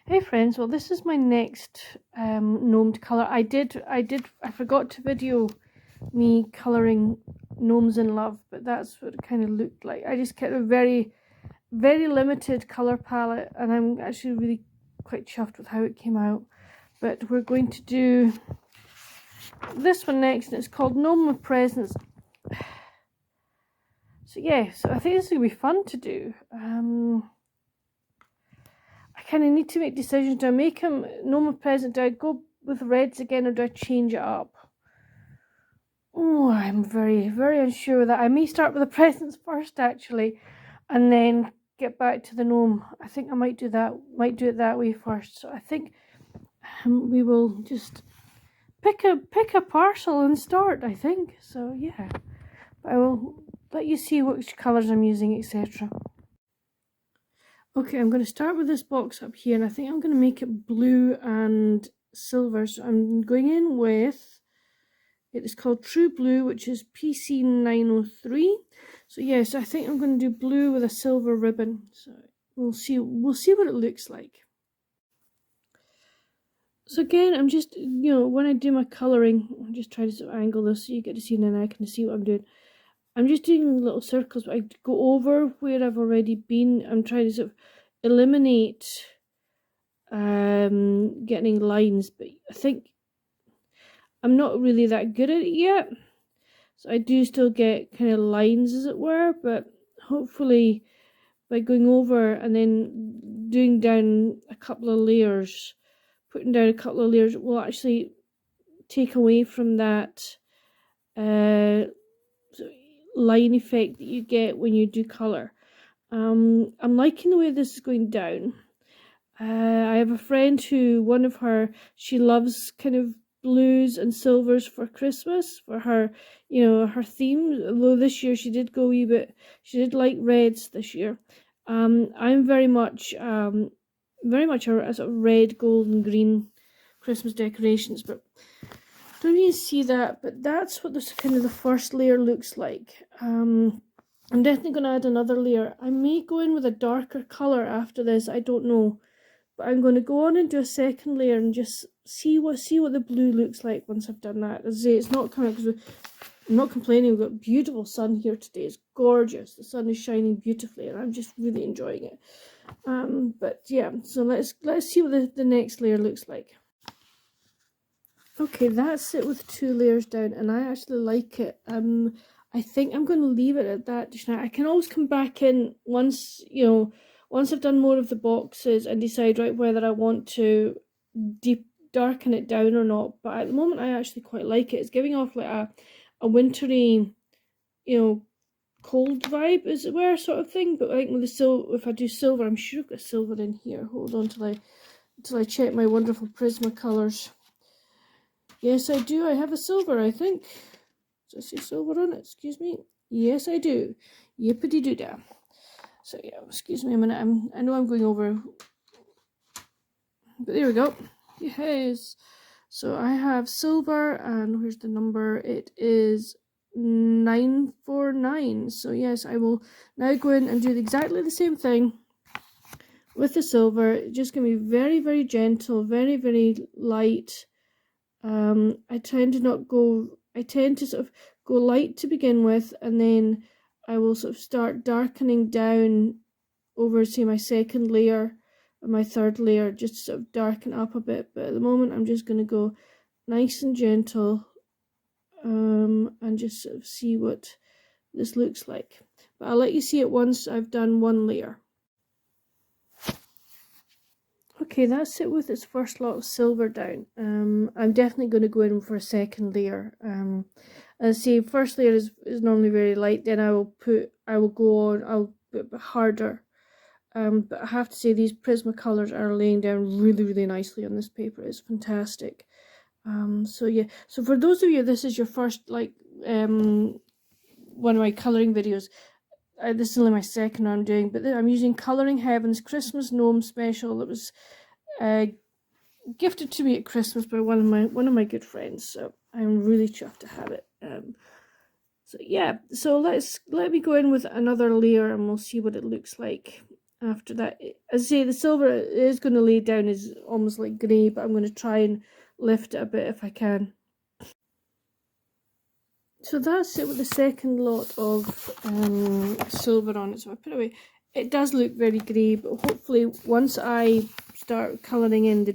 Hey friends, well this is my next gnomed colour. I forgot to video me colouring gnomes in love, but that's what it kind of looked like. I just kept a very, very limited colour palette, and I'm actually really quite chuffed with how it came out. But we're going to do this one next, and it's called Gnome of Presents. So yeah, so I think this is going to be fun to do. I kind of need to make decisions. Do I make him Gnome of Present? Do I go with reds again, or do I change it up? Oh, I'm very, very unsure of that. I may start with the presents first, actually, and then get back to the gnome. I think I might do that. Might do it that way first. So I think we will just pick a parcel and start. I think so. Yeah, but I will let you see which colours I'm using, etc. Okay, I'm going to start with this box up here, and I think I'm going to make it blue and silver. So I'm going in with, it is called True Blue, which is PC 903. So yes, I think I'm going to do blue with a silver ribbon. So we'll see what it looks like. So again, I'm just, when I do my colouring, I'm just trying to sort of angle this so you get to see, and then I can see what I'm doing. I'm just doing little circles, but I go over where I've already been. I'm trying to sort of eliminate getting lines, but I think I'm not really that good at it yet. So I do still get kind of lines, as it were, but hopefully by going over and then doing down a couple of layers, putting down a couple of layers will actually take away from that line effect that you get when you do colour. I'm liking the way this is going down. I have a friend who, she loves kind of blues and silvers for Christmas, for her, her theme. Although this year she did go a wee bit, she did like reds this year. I'm very much a sort of red, gold, and green Christmas decorations, but I don't even see that. But that's what this kind of the first layer looks like. I'm definitely going to add another layer. I may go in with a darker colour after this. I don't know. But I'm going to go on and do a second layer and just see what the blue looks like once I've done that. As I say, it's not coming because I'm not complaining. We've got beautiful sun here today. It's gorgeous. The sun is shining beautifully, and I'm just really enjoying it. But yeah, so let's see what the next layer looks like. Okay, that's it with 2 layers down, and I actually like it. I think I'm going to leave it at that just now. I can always come back in once I've done more of the boxes and decide whether I want to darken it down or not. But at the moment, I actually quite like it. It's giving off like a wintry, cold vibe, as it were, sort of thing. But I think with if I do silver, I'm sure I've got silver in here. Hold on till I check my wonderful Prismacolors. Yes, I do. I have a silver, I think. Does I see silver on it? Excuse me. Yes, I do. Yippity doo dah. So yeah, excuse me a minute. I know I'm going over, but there we go. Yes. So I have silver, and where's the number? It is 949. So yes, I will now go in and do exactly the same thing with the silver. It's just gonna be very, very gentle, very, very light. I tend to sort of go light to begin with, and then I will sort of start darkening down over, say, my second layer and my third layer, just to sort of darken up a bit. But at the moment, I'm just going to go nice and gentle, and just sort of see what this looks like. But I'll let you see it once I've done one layer. Okay, that's it with its first lot of silver down. I'm definitely going to go in for a second layer. As I say, first layer is normally very light. Then I'll put a bit harder. But I have to say, these Prismacolors are laying down really, really nicely on this paper. It's fantastic. So yeah. So for those of you, this is your first one of my colouring videos. This is only my second one I'm doing, but I'm using Colouring Heaven's Christmas Gnome Special. It was gifted to me at Christmas by one of my good friends, so I'm really chuffed to have it. So yeah, so let me go in with another layer, and we'll see what it looks like after that. As I say, the silver is going to lay down as almost like grey, but I'm going to try and lift it a bit if I can. So that's it with the second lot of silver on it. So I put it away. It does look very grey, but hopefully once I start colouring in the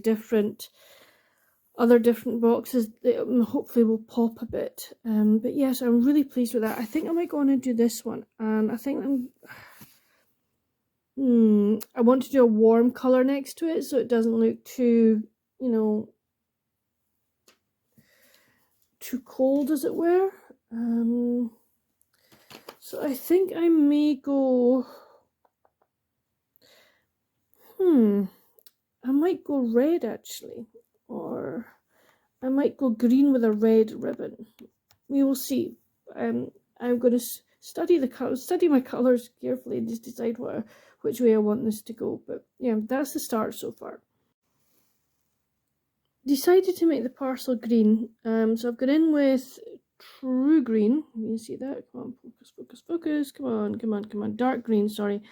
other different boxes, it hopefully will pop a bit. But yes, I'm really pleased with that. I think I might go on and do this one, and I think I want to do a warm colour next to it so it doesn't look too, you know, too cold, as it were. So I think I may go, I might go red actually, or I might go green with a red ribbon. We will see. I'm going to study my colours carefully and just decide which way I want this to go. But yeah, that's the start so far. Decided to make the parcel green. So I've gone in with true green. You can see that. Come on, focus, focus, focus. Come on, come on, come on. Dark green, sorry.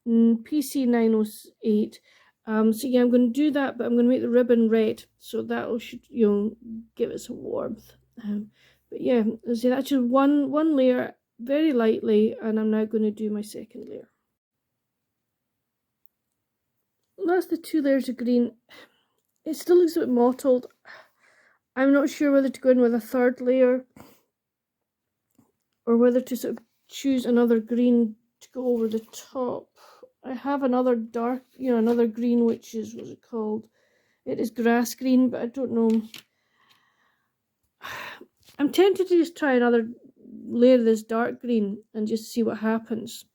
PC 908. So yeah, I'm going to do that, but I'm going to make the ribbon red, so that should, you know, give it some warmth. But yeah, so that's just one layer, very lightly, and I'm now going to do my second layer. That's the 2 layers of green. It still looks a bit mottled. I'm not sure whether to go in with a third layer or whether to sort of choose another green to go over the top. I have another dark, another green, which is, what's it called? It is grass green, but I don't know. I'm tempted to just try another layer of this dark green and just see what happens.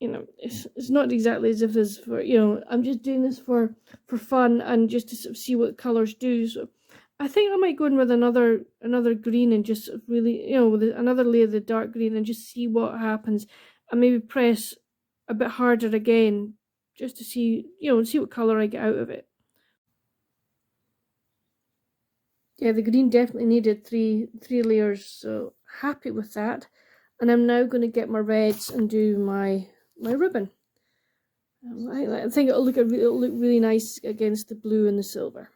It's not exactly as if this is for, I'm just doing this for fun and just to sort of see what colours do. So I think I might go in with another green and just really, with another layer of the dark green and just see what happens, and maybe press a bit harder again just to see, see what colour I get out of it. Yeah, the green definitely needed three layers, so happy with that. And I'm now going to get my reds and do my ribbon. I think it'll look really nice against the blue and the silver.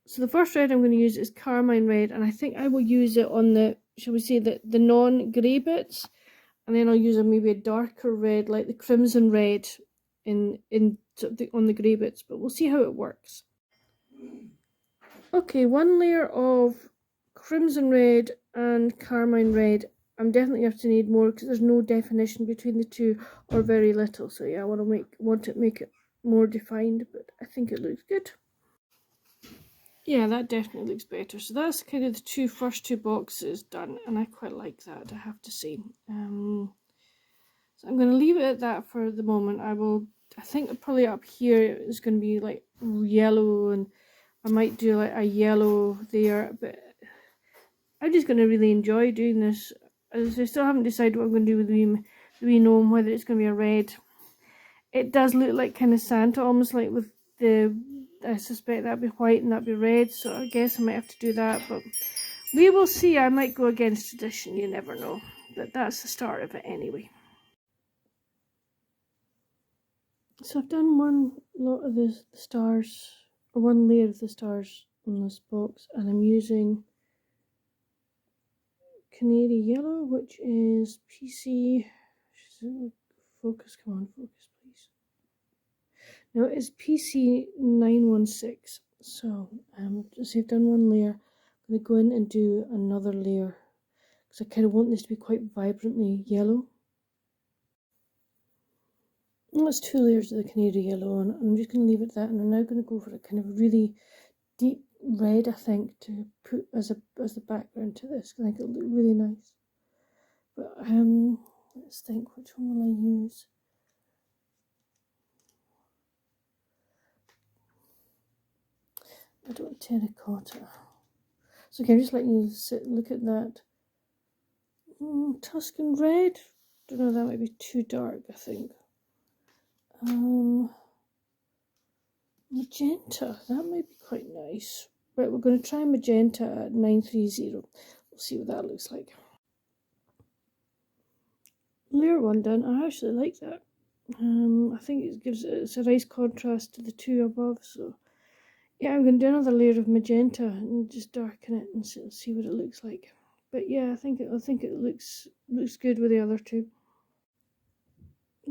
So the first red I'm going to use is carmine red, and I think I will use it on the, shall we say, the non-grey bits, and then I'll use maybe a darker red, like the crimson red, on the grey bits. But we'll see how it works. Okay, 1 layer of crimson red and carmine red. I'm definitely going to need more because there's no definition between the two, or very little. So yeah, I want to make it more defined, but I think it looks good. Yeah, that definitely looks better. So that's kind of the first two boxes done, and I quite like that, I have to say. So I'm going to leave it at that for the moment. I think probably up here is going to be like yellow, and I might do like a yellow there, but I'm just going to really enjoy doing this. I still haven't decided what I'm going to do with the wee gnome, whether it's going to be a red. It does look like kind of Santa, almost like with I suspect that'd be white and that'd be red, so I guess I might have to do that, but we will see. I might go against tradition, you never know, but that's the start of it anyway. So I've done one lot of the stars, or 1 layer of the stars on this box, and I'm using Canary Yellow, which is PC, focus, come on, focus please. No, it's PC 916. So just I've done 1 layer. I'm going to go in and do another layer because I kind of want this to be quite vibrantly yellow. Well, that's 2 layers of the Canary Yellow, and I'm just going to leave it at that. And I'm now going to go for a kind of really deep red, I think, to put as the background to this. I think it'll look really nice. But let's think, which one will I use? I don't terracotta. So okay, I'm just letting you look at that. Tuscan red. Don't know, that might be too dark, I think. Magenta, that might be quite nice. Right, we're going to try magenta at 930. We'll see what that looks like. layer one done. I actually like that. I think it's a nice contrast to the two above. So yeah, I'm going to do another layer of magenta and just darken it and see what it looks like. But yeah, I think it looks good with the other two.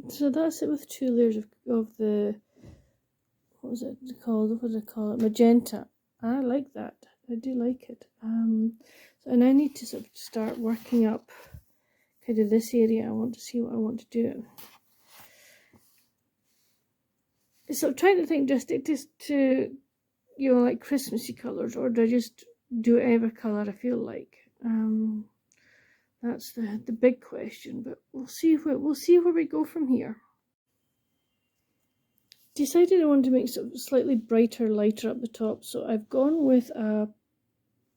So that's it with 2 layers of the, what was it called? What did I call it? Magenta. I like that. I do like it. So and I need to sort of start working up kind of this area. I want to see what I want to do. So I'm trying to think, just stick to like Christmassy colours, or do I just do whatever colour I feel like? That's the big question, but we'll see where we go from here. Decided I wanted to make sort of slightly brighter, lighter up the top, so I've gone with a,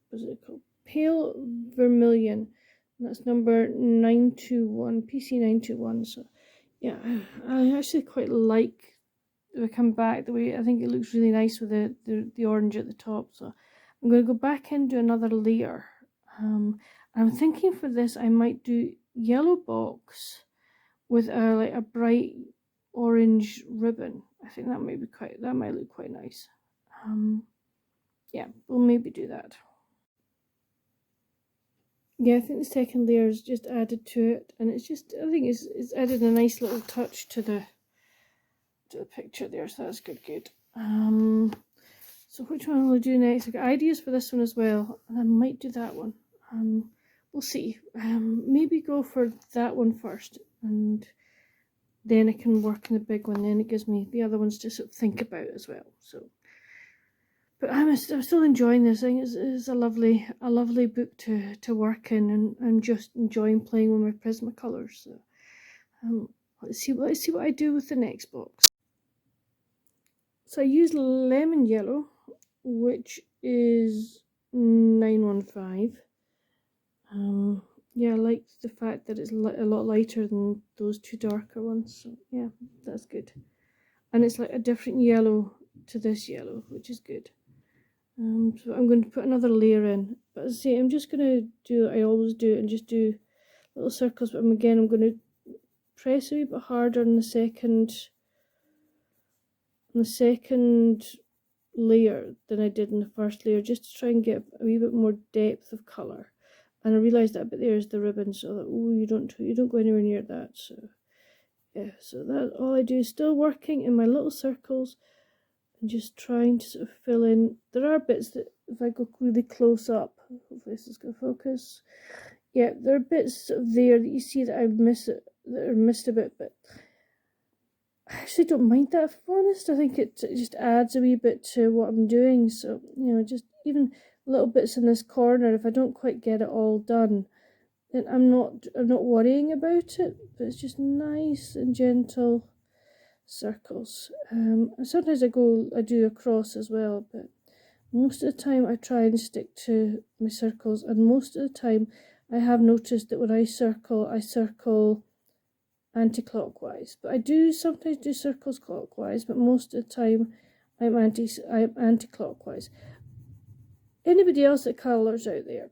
what's it called? Pale Vermilion. And that's number 921, PC921. So yeah, I actually quite like if I come back the way I think it looks really nice with the orange at the top. So I'm going to go back and do another layer. I'm thinking for this I might do yellow box with like a bright orange ribbon. I think that might look quite nice. Yeah, we'll maybe do that. Yeah, I think the second layer is just added to it, and it's just, I think it's added a nice little touch to the picture there, so that's good. So which one will I do next? I've got ideas for this one as well, and I might do that one. We'll see. Maybe go for that one first, and then I can work on the big one. Then it gives me the other ones to sort of think about as well. So, but I'm still enjoying this. I think it's a lovely book to work in, and I'm just enjoying playing with my Prismacolors. So, let's see what I do with the next box. So I use lemon yellow, which is 915. Yeah, I like the fact that it's a lot lighter than those two darker ones. So yeah, that's good. And it's like a different yellow to this yellow, which is good. So I'm going to put another layer in. But as I say, I'm just going to do what I always do and just do little circles. But again, I'm going to press a wee bit harder on the second layer than I did in the first layer, just to try and get a wee bit more depth of colour. And I realised that, but there's the ribbon, so that, oh, you don't go anywhere near that. So yeah, so that all I do is still working in my little circles and just trying to sort of fill in. There are bits that if I go really close up, hopefully this is going to focus. Yeah, there are bits sort of there that you see that that are missed a bit, but I actually don't mind that, if I'm honest. I think it just adds a wee bit to what I'm doing. So, just even little bits in this corner, if I don't quite get it all done, then I'm not worrying about it, but it's just nice and gentle circles. And sometimes I do a cross as well, but most of the time I try and stick to my circles, and most of the time I have noticed that when I circle anti-clockwise, but I do sometimes do circles clockwise, but most of the time I'm anti-clockwise. Anybody else that colours out there,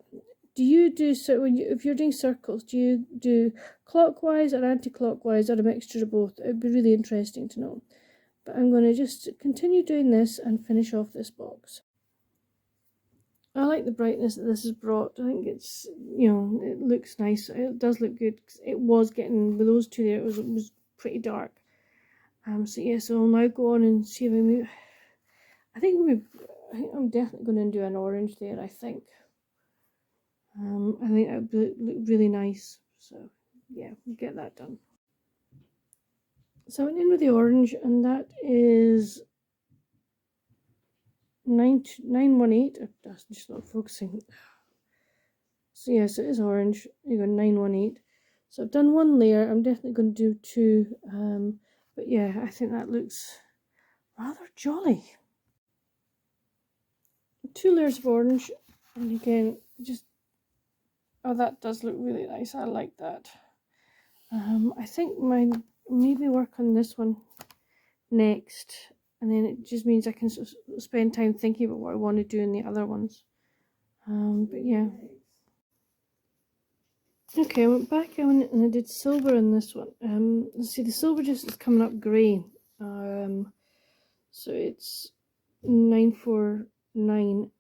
do you do, so if you're doing circles, do you do clockwise or anti-clockwise or a mixture of both? It'd be really interesting to know. But I'm going to just continue doing this and finish off this box. I like the brightness that this has brought. I think it's, it looks nice. It does look good. It was getting, with those two there, it was pretty dark. So yeah, so I'll now go on and see if I move. I think I'm definitely going to do an orange there, I think. I think that would look really nice. So yeah, we'll get that done. So I went in with the orange, and that is 918. That's just not focusing. So yes, it is orange. You go 918. So I've done one layer. I'm definitely going to do two. But yeah, I think that looks rather jolly. 2 layers of orange, and again, that does look really nice. I like that. I think maybe work on this one next, and then it just means I can sort of spend time thinking about what I want to do in the other ones. But yeah. Okay, I went back on it and I did silver in this one. Let's see, the silver just is coming up grey. So it's 949.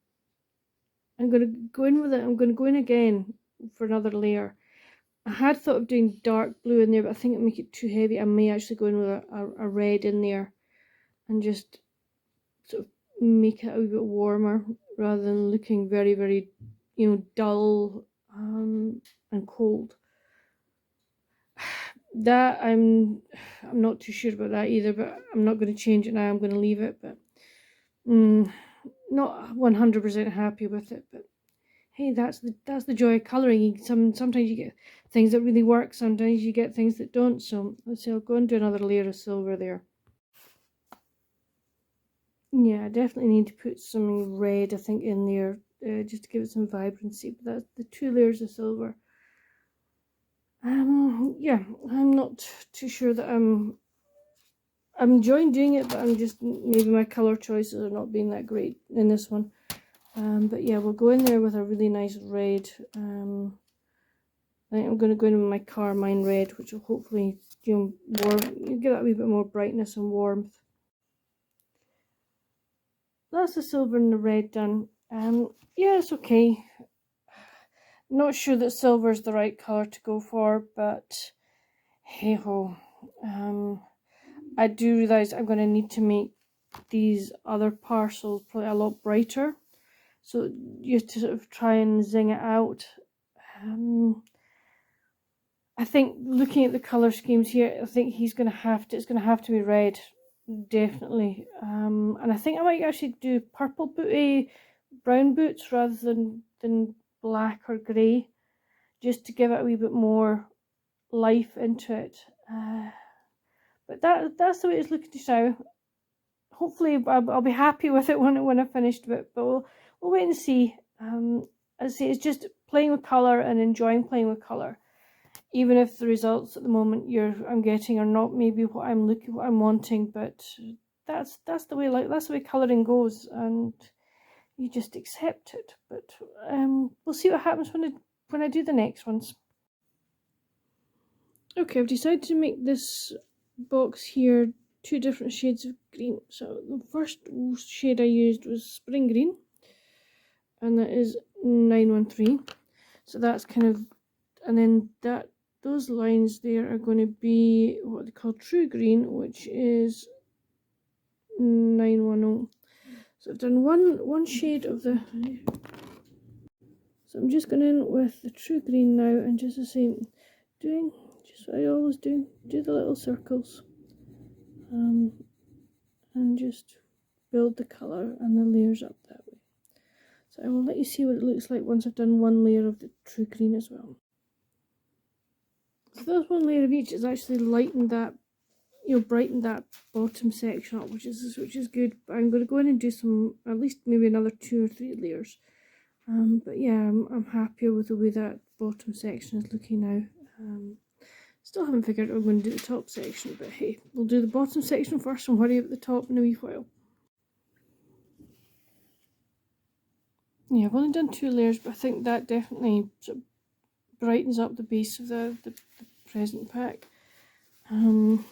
I'm going to go in with it. I'm going to go in again for another layer. I had thought of doing dark blue in there, but I think it'll make it too heavy. I may actually go in with a red in there and just sort of make it a wee bit warmer rather than looking very, very, dull and cold. That I'm not too sure about that either, but I'm not going to change it now. I'm going to leave it, but not 100% happy with it. But hey, that's the joy of colouring. Sometimes you get things that really work, sometimes you get things that don't. So let's see, I'll go and do another layer of silver there. Yeah, I definitely need to put some red, I think, in there just to give it some vibrancy. But that's the 2 layers of silver. Yeah, I'm not too sure that I'm enjoying doing it, but I'm just, maybe my colour choices are not being that great in this one. But yeah, we'll go in there with a really nice red. I think I'm going to go in with my carmine red, which will hopefully, give that a wee bit more brightness and warmth. That's the silver and the red done. Yeah, it's okay. Not sure that silver is the right colour to go for, but hey ho. I do realise I'm going to need to make these other parcels probably a lot brighter. So you have to sort of try and zing it out. I think looking at the colour schemes here, I think it's going to have to be red, definitely. And I think I might actually do purple booty, brown boots rather than black or grey, just to give it a wee bit more life into it. But that's the way it's looking just now. Hopefully I'll be happy with it when I've finished it, but we'll wait and see. As I say, it's just playing with colour and enjoying playing with colour. Even if the results at the moment I'm getting are not maybe what I'm wanting, but that's the way colouring goes, and you just accept it. But we'll see what happens when I do the next ones. Okay, I've decided to make this box here 2 different shades of green. So the first shade I used was spring green, and that is 913. So that's kind of, and then those lines there are going to be what they call true green, which is 910. So I've done one shade of the. So I'm just going in with the true green now, and just the same, doing just what I always do the little circles, and just build the colour and the layers up that way. So I will let you see what it looks like once I've done one layer of the true green as well. So that's one layer of each. It's actually lightened that, brightened that bottom section up, which is good. But I'm going to go in and do some, at least maybe another 2 or 3 layers. But yeah, I'm happier with the way that bottom section is looking now. Still haven't figured out what I'm going to do the top section, but hey, we'll do the bottom section first and worry about the top in a wee while. Yeah, I've only done 2 layers, but I think that definitely sort of brightens up the base of the present pack. I'm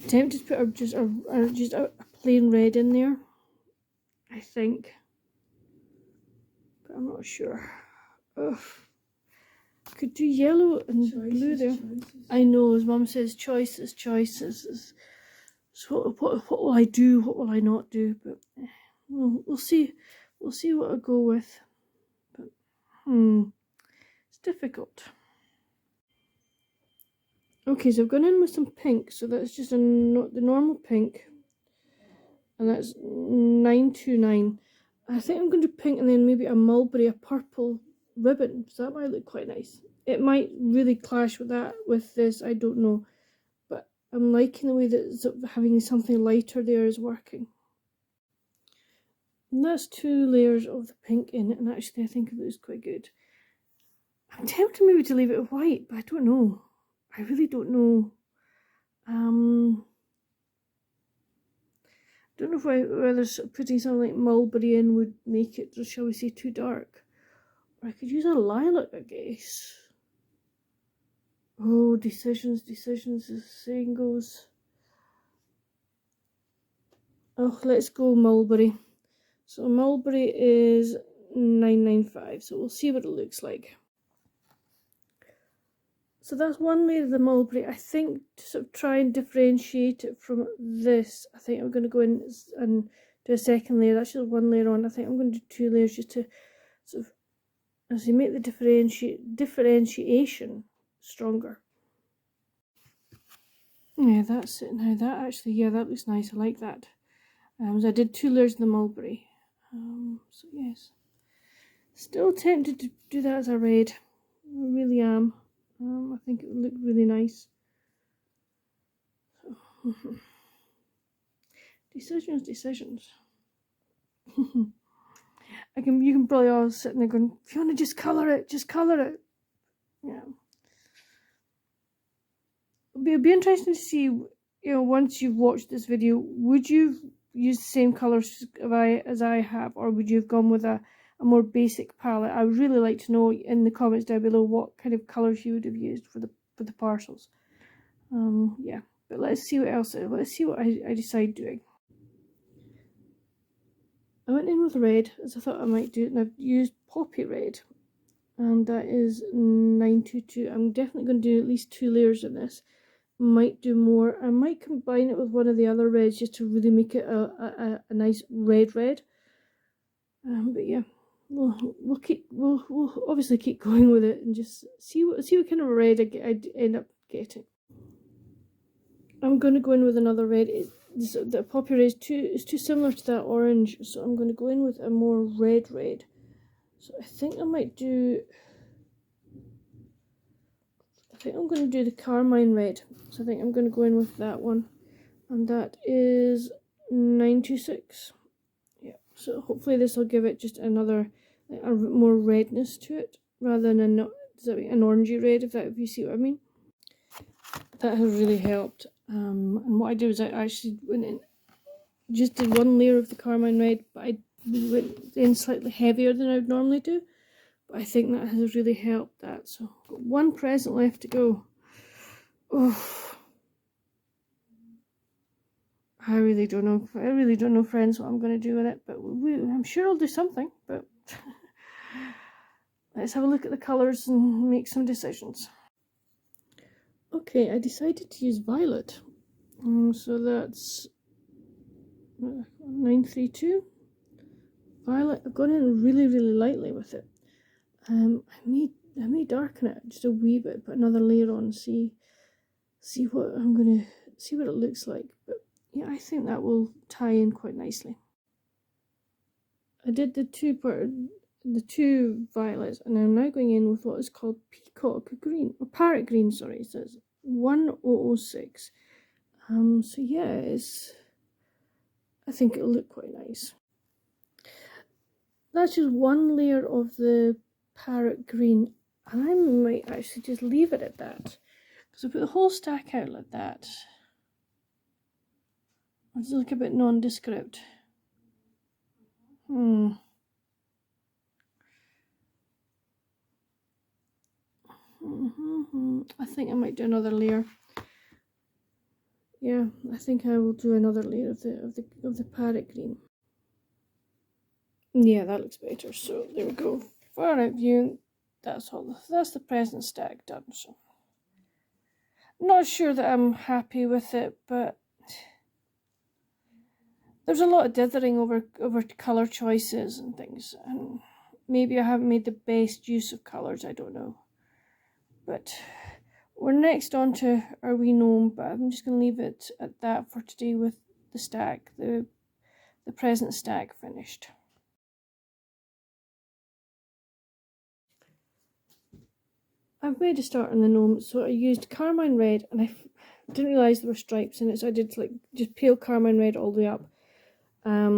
tempted to put just a plain red in there, I think, but I'm not sure. Ugh. I could do yellow and blue there. I know, as Mum says, choices. So what will I do? What will I not do? But we'll see. We'll see what I go with. But it's difficult. Okay, so I've gone in with some pink. So that's just the normal pink, and that's 929. I think I'm going to do pink and then maybe a mulberry, a purple ribbon. So that might look quite nice. It might really clash with this. I don't know, but I'm liking the way that sort of having something lighter there is working. And that's 2 layers of the pink in it, and actually I think it looks quite good. I'm tempted maybe to leave it white, but I don't know. I really don't know. Don't know whether putting something like mulberry in would make it, shall we say, too dark, Or I could use a lilac, I guess. Oh, decisions, decisions, the saying goes. Oh, let's go mulberry. So mulberry is $9.95, so we'll see what it looks like. So that's one layer of the mulberry. I think to sort of try and differentiate it from this, I think I'm going to go in and do a second layer. That's just one layer on. I think I'm going to do 2 layers just to sort of, as you make the differentiation stronger. Yeah, that's it. Now that actually, yeah, that looks nice. I like that. So I did 2 layers of the mulberry. So yes, still tempted to do that as a red. I really am. I think it would look really nice. Decisions. You can probably all sitting there going, if you want to just colour it, just colour it. Yeah. It'll be interesting to see, once you've watched this video, would you use the same colours as I have, or would you have gone with a more basic palette? I would really like to know in the comments down below what kind of colours you would have used for the parcels. Yeah, but let's see what else. Let's see what I decide doing. I went in with red, as I thought I might do, and I've used poppy red, and that is $9.22. I'm definitely going to do at least 2 layers in this. Might do more. I might combine it with one of the other reds just to really make it a nice red. But yeah, we'll obviously keep going with it and just see what kind of red I end up getting. I'm going to go in with another red. The poppy red is too similar to that orange, so I'm going to go in with a more red. So I think I might do. I think I'm going to do the carmine red. So I think I'm going to go in with that one, and that is $9.26. Yeah. So hopefully this will give it just another more redness to it rather than an orangey red. If you see what I mean. That has really helped. And what I did was I actually went in, just did 1 layer of the carmine red, but I went in slightly heavier than I would normally do. But I think that has really helped that. So I've got 1 present left to go. Oh, I really don't know, friends, what I'm going to do with it. But I'm sure I'll do something. But let's have a look at the colours and make some decisions. Okay, I decided to use violet. So that's $9.32. Violet. I've gone in really lightly with it. I may darken it just a wee bit, put another layer on, see what it looks like. But yeah, I think that will tie in quite nicely. I did the two violets, and I'm now going in with what is called peacock green, or parrot green, sorry. It says 1006. So yeah, I think it'll look quite nice. That's just 1 layer of the parrot green, and I might actually just leave it at that, because I put the whole stack out like that. Does it look a bit nondescript? I think I might do another layer. Yeah, I think I will do another layer of the parrot green. Yeah, that looks better. So there we go. Far out view. That's the present stack done. So not sure that I'm happy with it, but there's a lot of dithering over colour choices and things, and maybe I haven't made the best use of colours, I don't know. But we're next on to our wee gnome, but I'm just going to leave it at that for today with the stack, the present stack finished. I've made a start on the gnome, so I used carmine red, and I didn't realise there were stripes in it, so I did just pale carmine red all the way up. I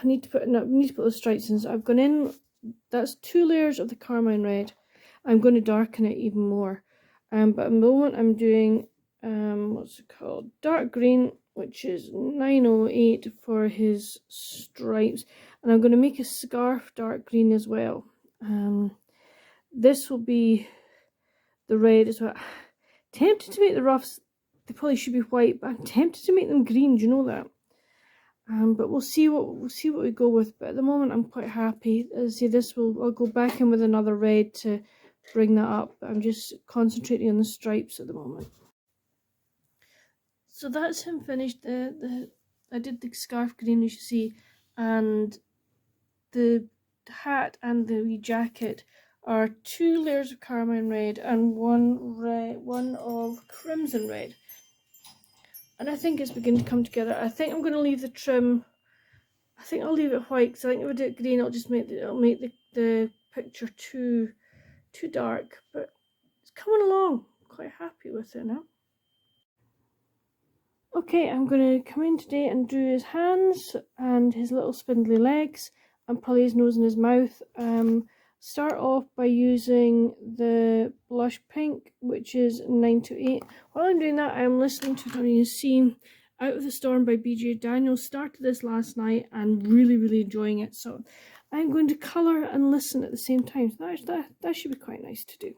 need to put those stripes in. So I've gone in. That's 2 layers of the carmine red. I'm going to darken it even more. But at the moment I'm doing what's it called? Dark green, which is 908 for his stripes, and I'm going to make a scarf dark green as well. This will be the red as well. Tempted to make the ruffs, they probably should be white, but I'm tempted to make them green, do you know that? But we'll see what we go with. But at the moment, I'm quite happy. As I say, I'll go back in with another red to bring that up. I'm just concentrating on the stripes at the moment. So that's him finished. I did the scarf green, as you see, and the hat and the wee jacket are 2 layers of carmine red and one of crimson red. And I think it's beginning to come together. I think I'm going to leave the trim. I think I'll leave it white because I think if I do it green, it'll just make the picture too dark. But it's coming along. I'm quite happy with it now. Okay, I'm going to come in today and do his hands and his little spindly legs and probably his nose and his mouth. Start off by using the blush pink, which is 928. While I'm doing that, I'm listening to, you see, Out of the Storm by BJ Daniels. Started this last night and really enjoying it. So I'm going to colour and listen at the same time. So that should be quite nice to do.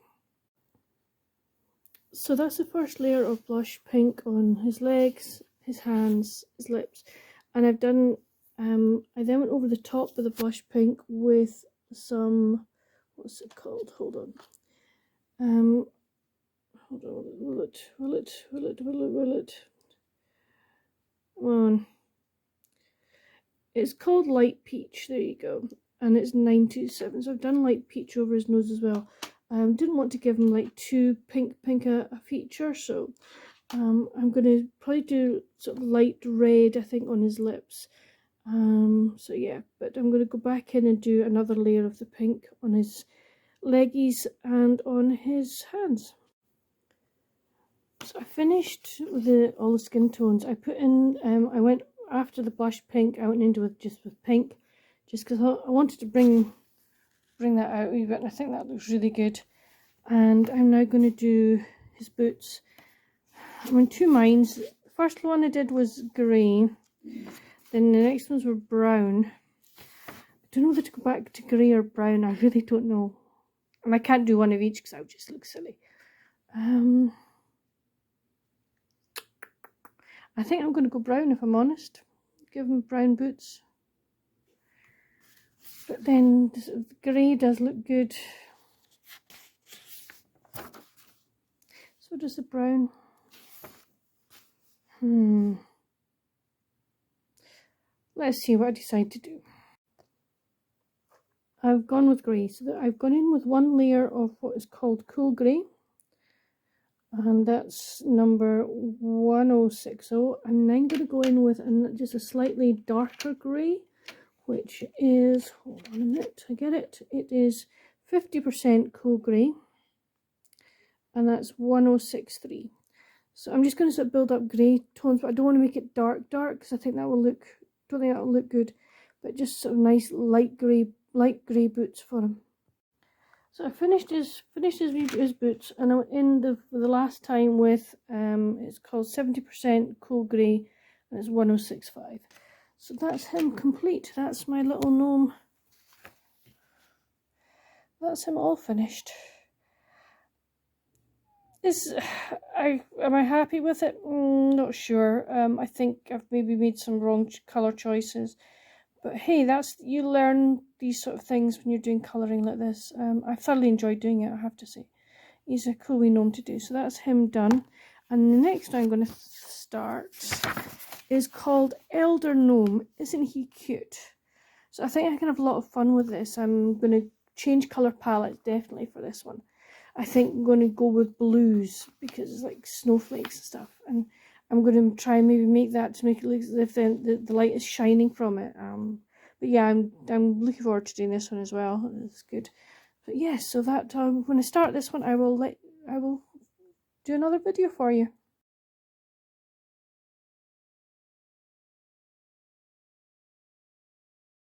So that's the first layer of blush pink on his legs, his hands, his lips. And I've done, I then went over the top with the blush pink with some, what's it called? Hold on. Hold on, will it? Come on. It's called Light Peach, there you go. And it's 927, so I've done Light Peach over his nose as well. Didn't want to give him like too pink a feature, so I'm going to probably do sort of light red, I think, on his lips. So yeah, but I'm going to go back in and do another layer of the pink on his leggies and on his hands. So I finished with all the skin tones. I put in, I went after the blush pink, I went into it just with pink, just because I wanted to bring that out a wee bit, and I think that looks really good. And I'm now going to do his boots. I'm in 2 minds. The first one I did was grey, then the next ones were brown. I don't know whether to go back to grey or brown, I really don't know. And I can't do one of each because that would just look silly. I think I'm going to go brown, if I'm honest. Give him brown boots. But then the grey does look good. So does the brown. Let's see what I decide to do. I've gone with grey. So I've gone in with 1 layer of what is called cool grey. And that's number 1060. And then I'm going to go in with just a slightly darker grey, which is, hold on a minute, I get it. It is 50% cool grey, and that's 1063. So I'm just going to sort of build up grey tones, but I don't want to make it dark because I think that will look, don't think that will look good. But just sort of nice light grey boots for him. So I finished his boots, and I went in the last time with it's called 70% cool grey, and it's 1065. So that's him complete. That's my little gnome. That's him all finished. Am I happy with it? Not sure. I think I've maybe made some wrong colour choices. But hey, you learn these sort of things when you're doing colouring like this. I thoroughly enjoyed doing it, I have to say. He's a cool wee gnome to do. So that's him done. And the next one I'm going to start is called Elder Gnome. Isn't he cute? So I think I can have a lot of fun with this. I'm going to change colour palettes definitely for this one. I think I'm going to go with blues because it's like snowflakes and stuff. And I'm going to try and maybe make that to make it look as if the light is shining from it. But yeah, I'm looking forward to doing this one as well. It's good. But yes, so that when I start this one, I will do another video for you.